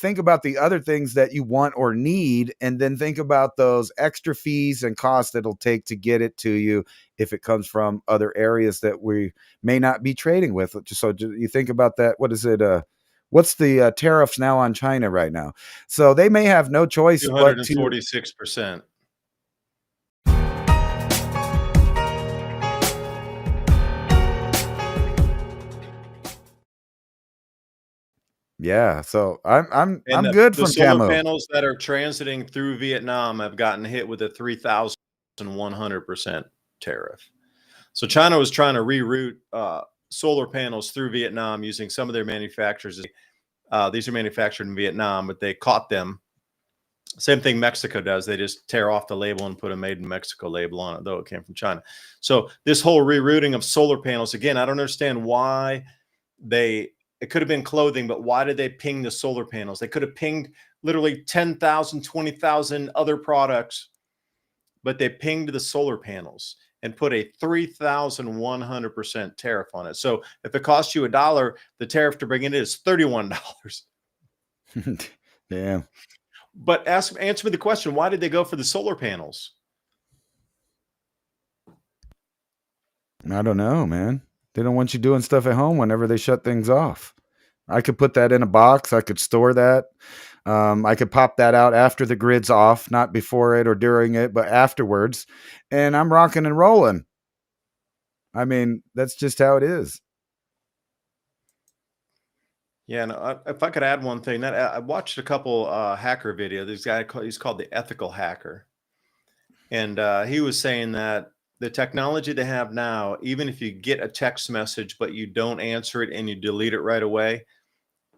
think about the other things that you want or need, and then think about those extra fees and costs that'll take to get it to you if it comes from other areas that we may not be trading with. So you think about that. What is it? What's the tariffs now on China right now? So they may have no choice but to 246%. Yeah, so I'm And good the from solar camo. panels that are transiting through Vietnam have gotten hit with a 3,100% tariff. So China was trying to reroute solar panels through Vietnam using some of their manufacturers. These are manufactured in Vietnam, but they caught them. Same thing Mexico does. They just tear off the label and put a made in Mexico label on it, though it came from China. So this whole rerouting of solar panels, again, I don't understand why it could have been clothing, but why did they ping the solar panels? They could have pinged literally 10,000, 20,000 other products, but they pinged the solar panels and put a 3,100% tariff on it. So if it costs you $1, the tariff to bring it in is $31. Yeah. But answer me the question, why did they go for the solar panels? I don't know, man. They don't want you doing stuff at home whenever they shut things off. I could put that in a box. I could store that. I could pop that out after the grid's off, not before it or during it, but afterwards. And I'm rocking and rolling. I mean, that's just how it is. Yeah, and if I could add one thing, that I watched a couple hacker video. This guy, he's called the Ethical Hacker, and he was saying that the technology they have now, even if you get a text message but you don't answer it and you delete it right away,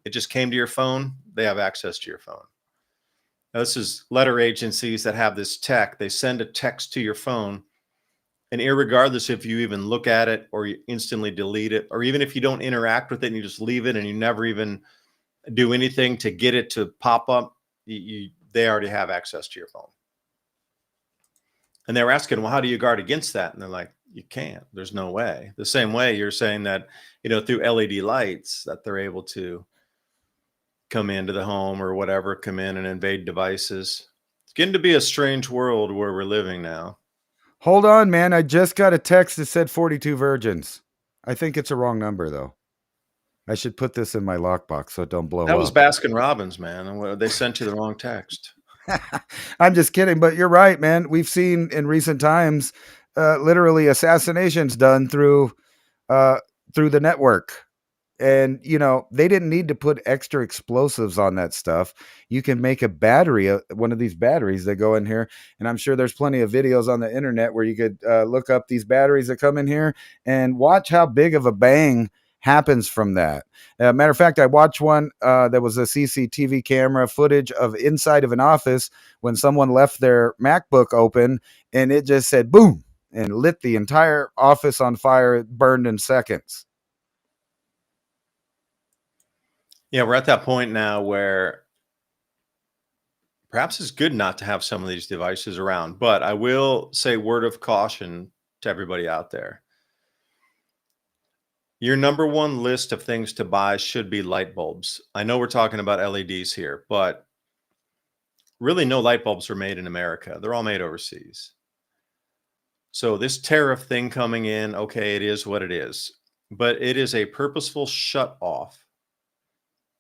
it just came to your phone. They have access to your phone. Now, this is letter agencies that have this tech. They send a text to your phone, and irregardless if you even look at it or you instantly delete it, or even if you don't interact with it and you just leave it and you never even do anything to get it to pop up, they already have access to your phone. And they were asking, well, how do you guard against that? And they're like, you can't. There's no way. The same way you're saying that, through LED lights that they're able to come into the home or whatever, come in and invade devices. It's getting to be a strange world where we're living now. Hold on, man. I just got a text that said 42 virgins. I think it's a wrong number, though. I should put this in my lockbox so it don't blow up. That was Baskin Robbins, man. They sent you the wrong text. I'm just kidding, but you're right, man. We've seen in recent times literally assassinations done through the network. And, they didn't need to put extra explosives on that stuff. You can make a battery, one of these batteries that go in here. And I'm sure there's plenty of videos on the internet where you could look up these batteries that come in here and watch how big of a bang happens from that. Matter of fact, I watched one that was a CCTV camera footage of inside of an office when someone left their MacBook open and it just said boom and lit the entire office on fire. It burned in seconds. Yeah, we're at that point now where perhaps it's good not to have some of these devices around. But I will say word of caution to everybody out there. Your number one list of things to buy should be light bulbs. I know we're talking about LEDs here, but really no light bulbs are made in America. They're all made overseas. So this tariff thing coming in, okay, it is what it is. But it is a purposeful shut off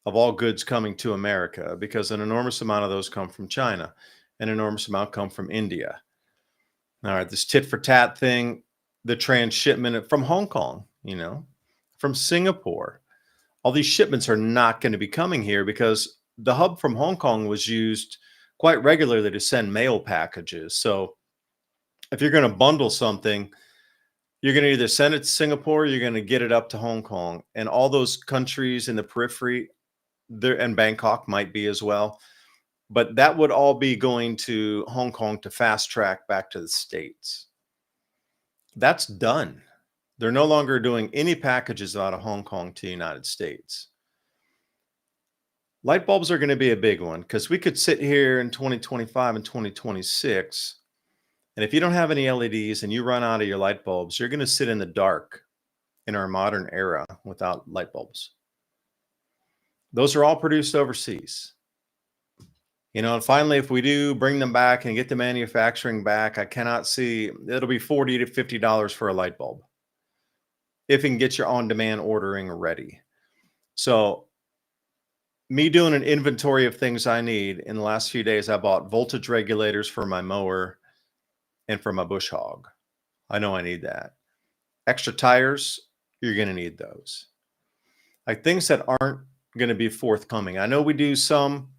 of all goods coming to America because an enormous amount of those come from China. An enormous amount come from India. All right, this tit for tat thing, the transshipment from Hong Kong, from Singapore. All these shipments are not going to be coming here because the hub from Hong Kong was used quite regularly to send mail packages. So if you're going to bundle something, you're going to either send it to Singapore, or you're going to get it up to Hong Kong. And all those countries in the periphery, there, and Bangkok might be as well. But that would all be going to Hong Kong to fast track back to the States. That's done. They're no longer doing any packages out of Hong Kong to the United States. Light bulbs are going to be a big one because we could sit here in 2025 and 2026. And if you don't have any LEDs and you run out of your light bulbs, you're going to sit in the dark in our modern era without light bulbs. Those are all produced overseas. And finally, if we do bring them back and get the manufacturing back, I cannot see it'll be $40 to $50 for a light bulb if you can get your on-demand ordering ready. So, me doing an inventory of things I need in the last few days, I bought voltage regulators for my mower and for my bush hog. I know I need that. Extra tires, you're going to need those. Like things that aren't going to be forthcoming. I know we do some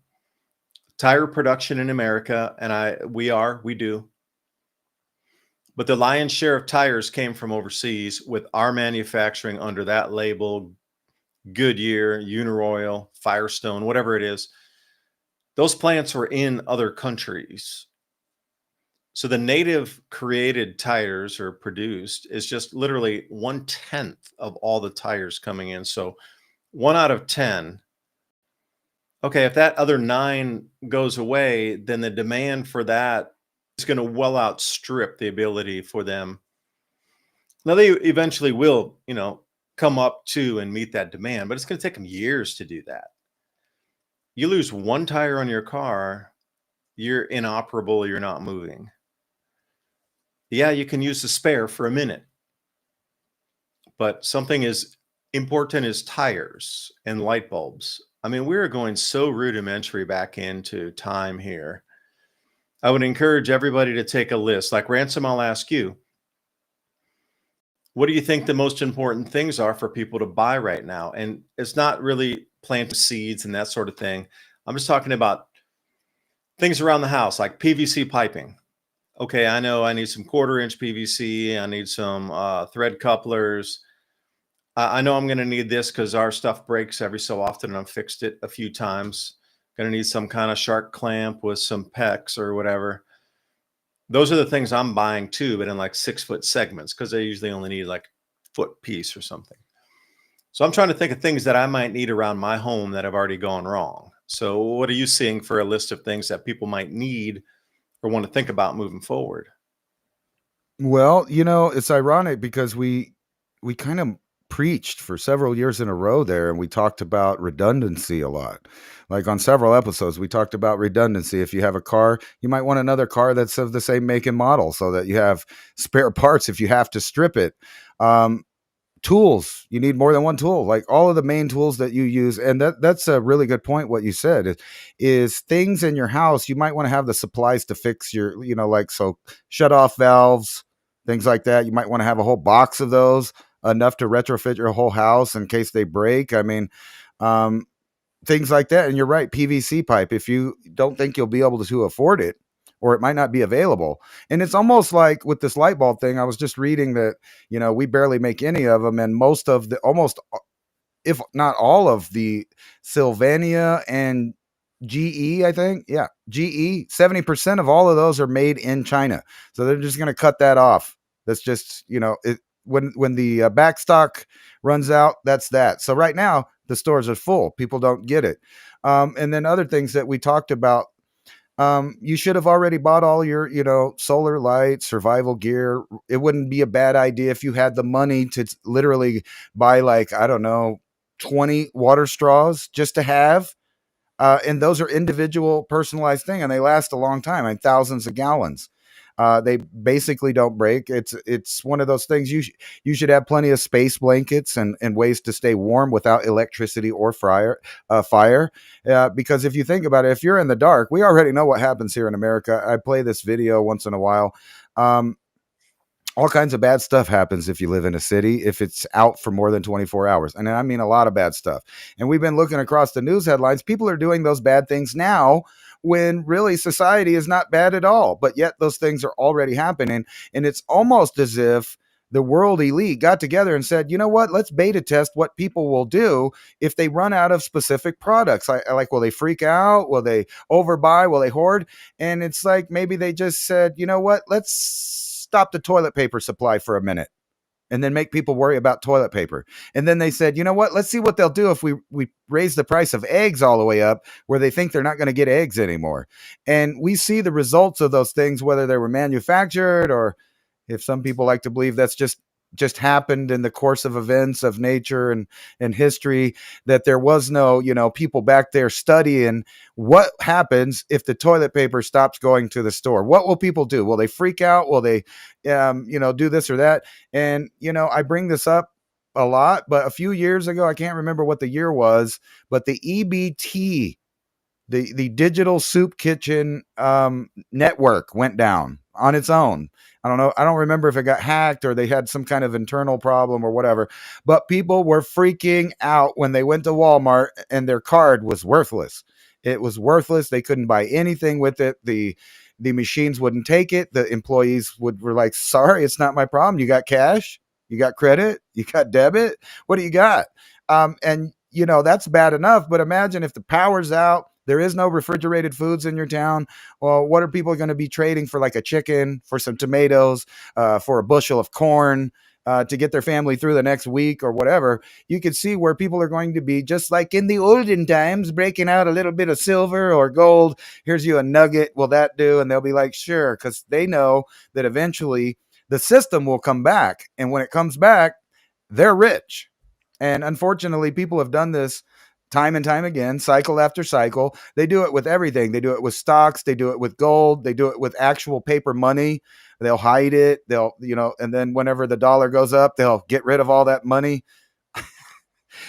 tire production in America, and we do. But the lion's share of tires came from overseas with our manufacturing under that label, Goodyear, Uniroyal, Firestone, whatever it is. Those plants were in other countries. So the native created tires or produced is just literally 1/10 of all the tires coming in. So 1 out of 10. Okay, if that other 9 goes away, then the demand for that is going to well outstrip the ability for them. Now they eventually will, come up to and meet that demand, but it's going to take them years to do that. You lose one tire on your car, you're inoperable, you're not moving. Yeah, you can use the spare for a minute, but something as important as tires and light bulbs. I mean, we're going so rudimentary back into time here. I would encourage everybody to take a list. Like Ransom, I'll ask you, what do you think the most important things are for people to buy right now? And it's not really planting seeds and that sort of thing. I'm just talking about things around the house, like PVC piping. Okay, I know I need some 1/4 inch PVC. I need some thread couplers. I know I'm going to need this because our stuff breaks every so often, and I've fixed it a few times. Going to need some kind of shark clamp with some PEX or whatever. Those are the things I'm buying too, but in like 6-foot segments because they usually only need like foot piece or something. So I'm trying to think of things that I might need around my home that have already gone wrong. So what are you seeing for a list of things that people might need or want to think about moving forward? Well, it's ironic because we kind of preached for several years in a row there, and we talked about redundancy a lot. Like on several episodes, we talked about redundancy. If you have a car, you might want another car that's of the same make and model so that you have spare parts if you have to strip it. Um, Tools, you need more than one tool, like all of the main tools that you use. And that's a really good point. What you said is things in your house, you might want to have the supplies to fix your, like, so shut off valves, things like that. You might want to have a whole box of those, enough to retrofit your whole house in case they break. I mean, um, things like that. And you're right, PVC pipe, if you don't think you'll be able to afford it, or it might not be available. And it's almost like with this light bulb thing, I was just reading that, we barely make any of them. And most of the, almost, if not all of the Sylvania and GE, I think, yeah, GE, 70% of all of those are made in China. So they're just going to cut that off. That's just, when the back stock runs out, that's that. So right now the stores are full. People don't get it. And then other things that we talked about, you should have already bought all your, solar lights, survival gear. It wouldn't be a bad idea if you had the money to literally buy, like, I don't know, 20 water straws just to have. And those are individual personalized thing, and they last a long time, and thousands of gallons. They basically don't break. It's one of those things. You should have plenty of space blankets and ways to stay warm without electricity or fire. Because if you think about it, if you're in the dark, we already know what happens here in America. I play this video once in a while. All kinds of bad stuff happens if you live in a city, if it's out for more than 24 hours. And I mean a lot of bad stuff. And we've been looking across the news headlines. People are doing those bad things now when really society is not bad at all. But yet those things are already happening. And it's almost as if the world elite got together and said, you know what, let's beta test what people will do if they run out of specific products. I like, will they freak out? Will they overbuy? Will they hoard? And it's like, maybe they just said, you know what, let's stop the toilet paper supply for a minute and then make people worry about toilet paper. And then they said, you know what, let's see what they'll do if we raise the price of eggs all the way up where they think they're not going to get eggs anymore. And we see the results of those things, whether they were manufactured or, if some people like to believe, that's just just happened in the course of events of nature and history, that there was no, people back there studying what happens if the toilet paper stops going to the store. What will people do? Will they freak out? Will they, do this or that? And, I bring this up a lot, but a few years ago, I can't remember what the year was, but the EBT, the digital soup kitchen network went down on its own. I don't know. I don't remember if it got hacked or they had some kind of internal problem or whatever, but people were freaking out when they went to Walmart and their card was worthless. It was worthless. They couldn't buy anything with it. The machines wouldn't take it. The employees were like, sorry, it's not my problem. You got cash? You got credit? You got debit? What do you got? And that's bad enough. But imagine if the power's out, there is no refrigerated foods in your town. Well, what are people going to be trading for, like a chicken, for some tomatoes, for a bushel of corn, to get their family through the next week or whatever? You can see where people are going to be, just like in the olden times, breaking out a little bit of silver or gold. Here's you a nugget. Will that do? And they'll be like, sure, because they know that eventually the system will come back. And when it comes back, they're rich. And unfortunately, people have done this time and time again, cycle after cycle. They do it with everything. They do it with stocks. They do it with gold. They do it with actual paper money. They'll hide it. And then whenever the dollar goes up, they'll get rid of all that money.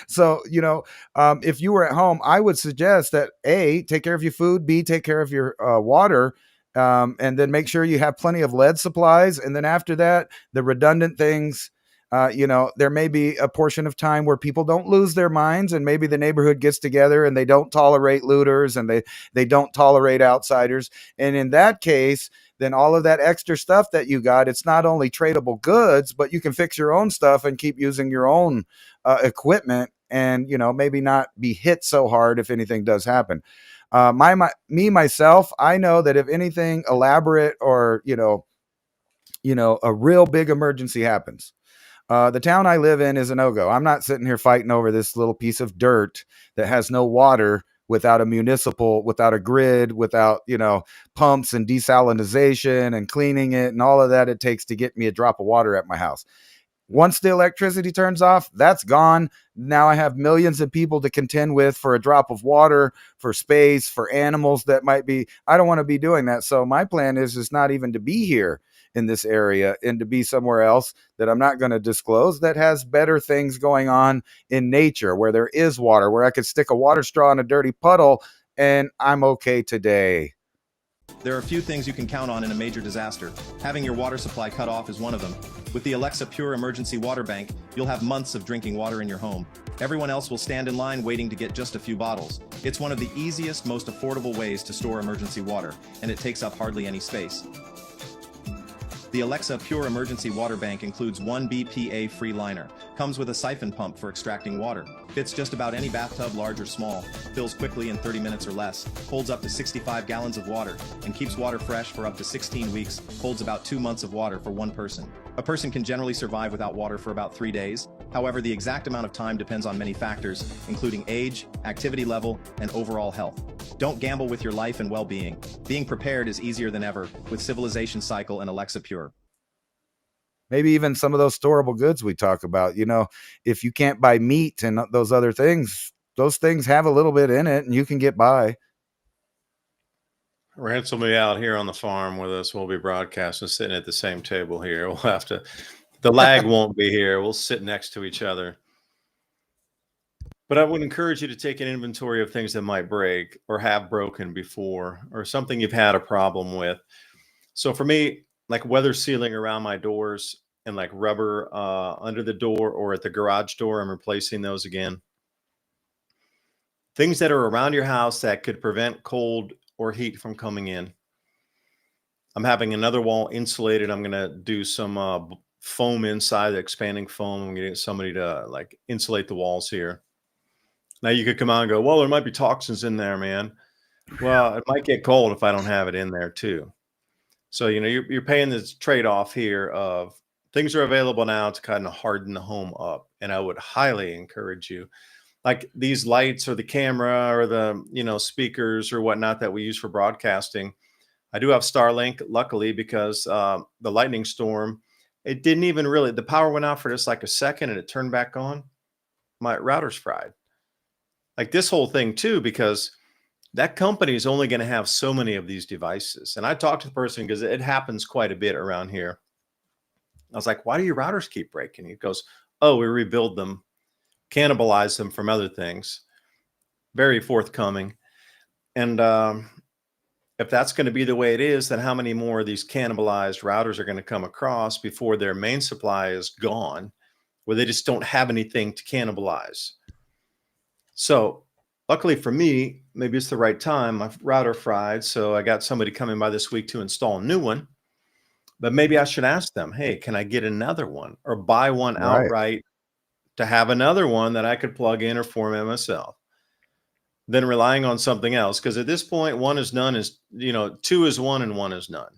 So, if you were at home, I would suggest that A, take care of your food, B, take care of your water, and then make sure you have plenty of lead supplies. And then after that, the redundant things, there may be a portion of time where people don't lose their minds, and maybe the neighborhood gets together and they don't tolerate looters and they don't tolerate outsiders. And in that case, then all of that extra stuff that you got, it's not only tradable goods, but you can fix your own stuff and keep using your own equipment, and maybe not be hit so hard if anything does happen. Myself, I know that if anything elaborate or a real big emergency happens, the town I live in is a no-go. I'm not sitting here fighting over this little piece of dirt that has no water, without a grid, without, pumps and desalinization and cleaning it and all of that it takes to get me a drop of water at my house. Once the electricity turns off, that's gone. Now I have millions of people to contend with for a drop of water, for space, for animals that might be. I don't want to be doing that. So my plan is not even to be here in this area, and to be somewhere else that I'm not going to disclose, that has better things going on in nature, where there is water, where I could stick a water straw in a dirty puddle and I'm okay today. There are few things you can count on in a major disaster. Having your water supply cut off is one of them. With the Alexa Pure Emergency Water Bank, you'll have months of drinking water in your home. Everyone else will stand in line waiting to get just a few bottles. It's one of the easiest, most affordable ways to store emergency water, and it takes up hardly any space. The Alexa Pure Emergency Water Bank includes 1 BPA-free liner, comes with a siphon pump for extracting water, fits just about any bathtub, large or small, fills quickly in 30 minutes or less, holds up to 65 gallons of water, and keeps water fresh for up to 16 weeks, holds about 2 months of water for one person. A person can generally survive without water for about 3 days. However, the exact amount of time depends on many factors, including age, activity level, and overall health. Don't gamble with your life and well-being. Being prepared is easier than ever with Civilization Cycle and Alexa Pure. Maybe even some of those storable goods we talk about, if you can't buy meat and those other things, those things have a little bit in it and you can get by. Ransom will be out here on the farm with us. We'll be broadcasting, sitting at the same table here. We'll have to, the lag won't be here. We'll sit next to each other. But I would encourage you to take an inventory of things that might break or have broken before, or something you've had a problem with. So for me, like weather sealing around my doors and like rubber under the door or at the garage door, I'm replacing those again. Things that are around your house that could prevent cold or heat from coming in. I'm having another wall insulated. I'm going to do some foam inside, the expanding foam. I'm going to get somebody to like insulate the walls here. Now you could come out and go, well, there might be toxins in there, man. Well, it might get cold if I don't have it in there too. So, you're paying this trade-off here of things are available now to kind of harden the home up. And I would highly encourage you, like these lights or the camera or the, speakers or whatnot that we use for broadcasting. I do have Starlink, luckily, because the lightning storm It didn't even really, the power went out for just like a second and it turned back on. My router's fried. Like this whole thing too, because that company is only going to have so many of these devices. And I talked to the person because it happens quite a bit around here. I was like, why do your routers keep breaking? He goes, oh, we rebuild them, cannibalize them from other things. Very forthcoming. And if that's going to be the way it is, then how many more of these cannibalized routers are going to come across before their main supply is gone, where they just don't have anything to cannibalize? So luckily for me, maybe it's the right time. My router fried, so I got somebody coming by this week to install a new one. But maybe I should ask them, hey, can I get another one or buy one Right. outright to have another one that I could plug in or format myself, than relying on something else? Because at this point, one is none is, two is one and one is none.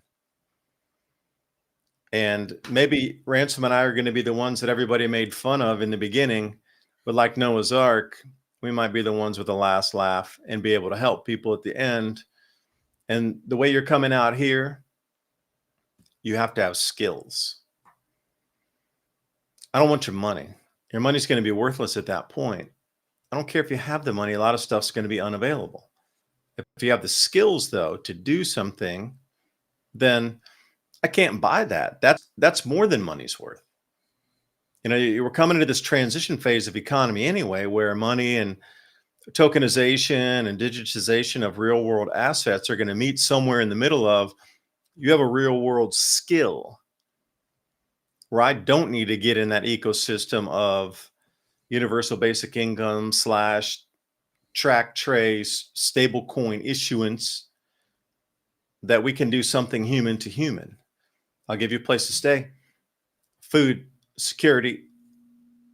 And maybe Ransom and I are going to be the ones that everybody made fun of in the beginning, but like Noah's Ark, we might be the ones with the last laugh and be able to help people at the end. And the way you're coming out here, you have to have skills. I don't want your money. Your money's going to be worthless at that point. I don't care if you have the money. A lot of stuff's going to be unavailable. If you have the skills, though, to do something, then I can't buy that. That's more than money's worth. You were coming into this transition phase of economy anyway, where money and tokenization and digitization of real world assets are going to meet somewhere in the middle of, you have a real world skill where I don't need to get in that ecosystem of universal basic income / track trace stable coin issuance, that we can do something human to human. I'll give you a place to stay, food, security.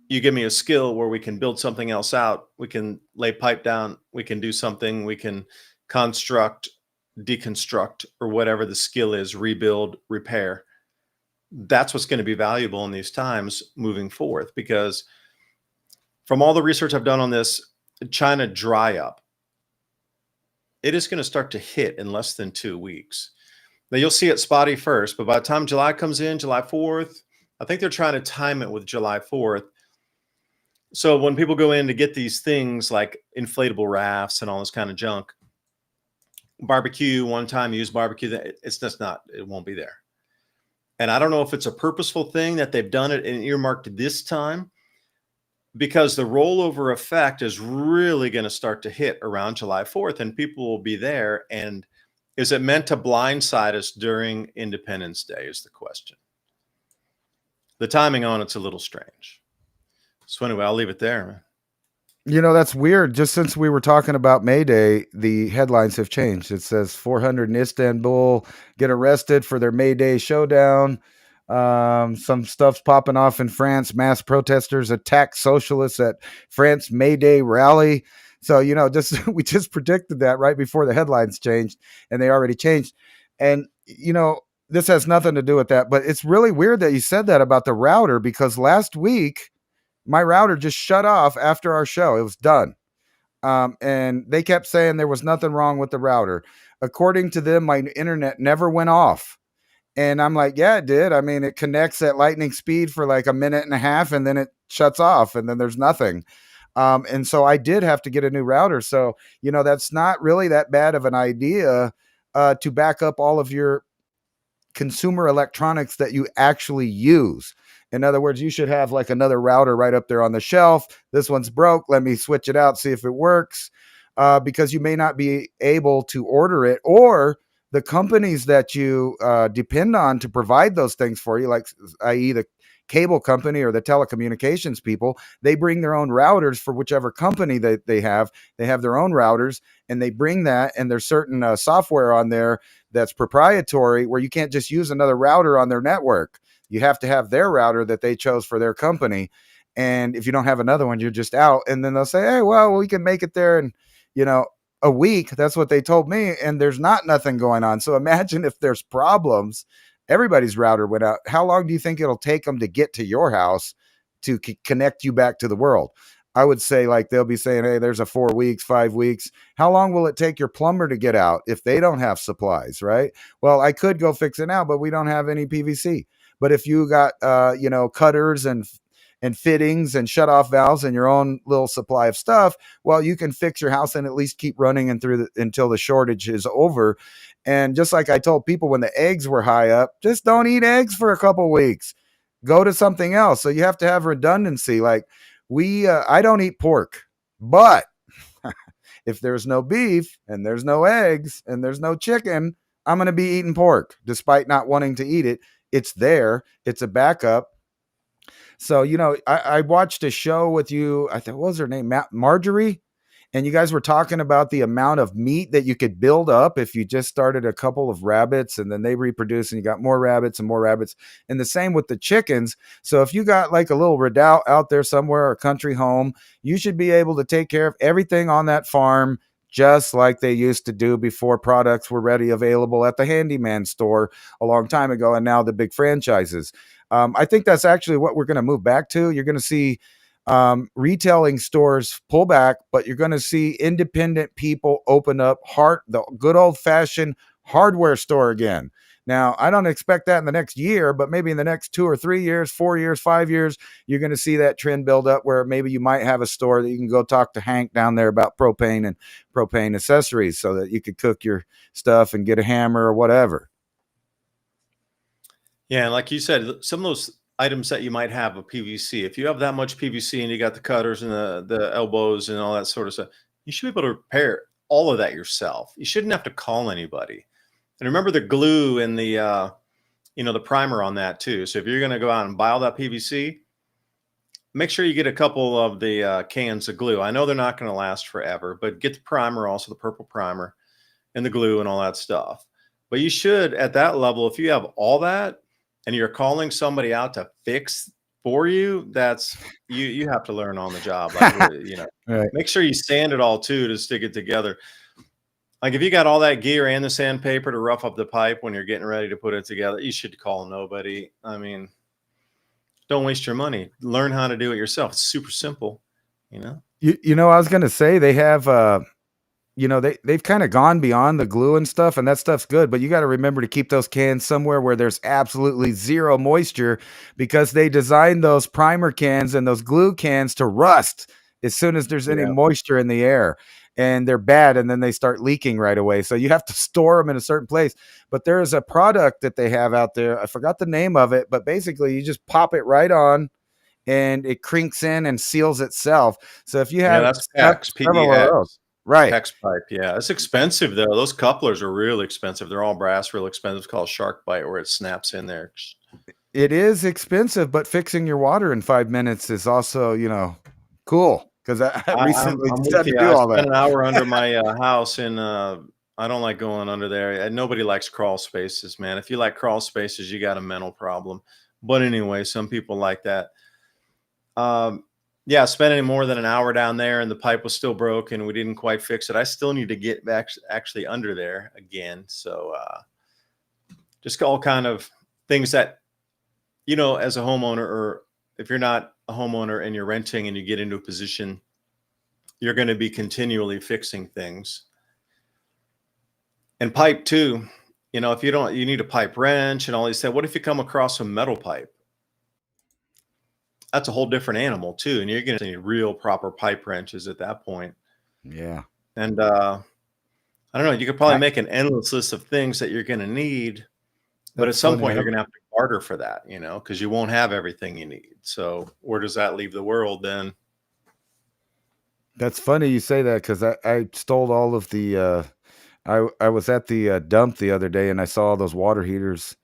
You give me a skill where we can build something else out. We can lay pipe down. We can do something. We can construct, deconstruct, or whatever the skill is, rebuild, repair. That's what's going to be valuable in these times moving forth, because from all the research I've done on this, China dry up, it is going to start to hit in less than 2 weeks. Now you'll see it spotty first, but by the time July comes in, July 4th, I think they're trying to time it with July 4th. So when people go in to get these things like inflatable rafts and all this kind of junk, barbecue, one time use barbecue, it's just not, it won't be there. And I don't know if it's a purposeful thing that they've done it and earmarked this time, because the rollover effect is really going to start to hit around July 4th and people will be there. And is it meant to blindside us during Independence Day is the question. The timing on it's a little strange. So anyway, I'll leave it there, man. That's weird. Just since we were talking about May Day, the headlines have changed. It says 400 in Istanbul get arrested for their May Day showdown. Some stuff's popping off in France. Mass protesters attack socialists at France May Day rally. So, we just predicted that right before the headlines changed, and they already changed. And, this has nothing to do with that, but it's really weird that you said that about the router, because last week, my router just shut off after our show. It was done. And they kept saying there was nothing wrong with the router. According to them, my internet never went off. And I'm like, yeah, it did. I mean, it connects at lightning speed for like a minute and a half and then it shuts off and then there's nothing. And so I did have to get a new router. So, that's not really that bad of an idea to back up all of your consumer electronics that you actually use. In other words, you should have like another router right up there on the shelf. This one's broke. Let me switch it out, see if it works, because you may not be able to order it, or the companies that you depend on to provide those things for you, like i.e. the cable company or the telecommunications people, they bring their own routers for whichever company that they have. They have their own routers and they bring that, and there's certain software on there that's proprietary where you can't just use another router on their network. You have to have their router that they chose for their company. And if you don't have another one, you're just out. And then they'll say, hey, well, we can make it there in, a week. That's what they told me. And there's nothing going on. So imagine if there's problems, everybody's router went out. How long do you think it'll take them to get to your house to connect you back to the world? I would say like they'll be saying, hey, there's a 4 weeks, 5 weeks. How long will it take your plumber to get out if they don't have supplies, right? Well, I could go fix it now, but we don't have any PVC. But if you got cutters and fittings and shut off valves and your own little supply of stuff, well, you can fix your house and at least keep running and until the shortage is over. And just like I told people when the eggs were high up, just don't eat eggs for a couple weeks. Go to something else. So you have to have redundancy. Like I don't eat pork, but if there's no beef and there's no eggs and there's no chicken, I'm going to be eating pork despite not wanting to eat it. It's there. It's a backup. So, I watched a show with you. I think, what was her name? Marjorie. And you guys were talking about the amount of meat that you could build up if you just started a couple of rabbits and then they reproduce and you got more rabbits and more rabbits. And the same with the chickens. So if you got like a little redoubt out there somewhere or a country home, you should be able to take care of everything on that farm just like they used to do before products were ready available at the handyman store a long time ago. And now the big franchises. I think that's actually what we're going to move back to. You're going to see retailing stores pull back, but you're going to see independent people open up the good old fashioned hardware store again. Now, I don't expect that in the next year, but maybe in the next 2 or 3 years, 4 years, 5 years, you're going to see that trend build up where maybe you might have a store that you can go talk to Hank down there about propane and propane accessories so that you could cook your stuff and get a hammer or whatever. Yeah, and like you said, some of those items that you might have of PVC, if you have that much PVC and you got the cutters and the elbows and all that sort of stuff, you should be able to repair all of that yourself. You shouldn't have to call anybody. And remember the glue and the primer on that too. So if you're going to go out and buy all that PVC, make sure you get a couple of the cans of glue. I know they're not going to last forever, but get the primer, also the purple primer and the glue and all that stuff. But you should, at that level, if you have all that and you're calling somebody out to fix for you, that's you have to learn on the job. Like, Right. make sure you sand it all too to stick it together. Like if you got all that gear and the sandpaper to rough up the pipe when you're getting ready to put it together, you should call nobody. I mean, don't waste your money. Learn how to do it yourself. It's super simple, you know? I was going to say they have, they've kind of gone beyond the glue and stuff, and that stuff's good, but you got to remember to keep those cans somewhere where there's absolutely zero moisture because they designed those primer cans and those glue cans to rust as soon as there's any Yeah. moisture in the air. And they're bad, and then they start leaking right away. So you have to store them in a certain place. But there is a product that they have out there. I forgot the name of it, but basically you just pop it right on and it crinks in and seals itself. So if you Yeah, have that's PEX, several of those, right? PEX pipe. Yeah, it's expensive though. Those couplers are really expensive. They're all brass, real expensive. It's called shark bite where it snaps in there. It is expensive, but fixing your water in 5 minutes is also, cool. Because I recently I'm had with to you. do I all spent that. an hour under my house, and I don't like going under there. And nobody likes crawl spaces, man. If you like crawl spaces, you got a mental problem. But anyway, some people like that. Yeah, spending more than an hour down there, and the pipe was still broken. We didn't quite fix it. I still need to get back actually under there again. So just all kind of things that, as a homeowner, or if you're not a homeowner and you're renting and you get into a position, you're going to be continually fixing things. And pipe too, if you need a pipe wrench and all these things. What if you come across a metal pipe? That's a whole different animal too. And you're going to need real proper pipe wrenches at that point. Yeah. And I don't know, you could probably I- make an endless list of things that you're going to need, but at That's some funny. point you're going to have to barter for that, because you won't have everything you need. So where does that leave the world then? That's funny you say that because I stole all of the. I was at the dump the other day and I saw all those water heaters,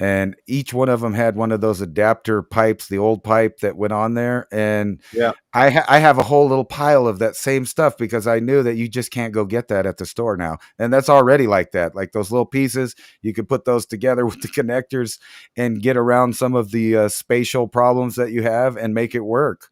and each one of them had one of those adapter pipes, the old pipe that went on there, and Yeah. I have a whole little pile of that same stuff because I knew that you just can't go get that at the store now, and that's already like that. Like those little pieces, you could put those together with the connectors and get around some of the spatial problems that you have and make it work.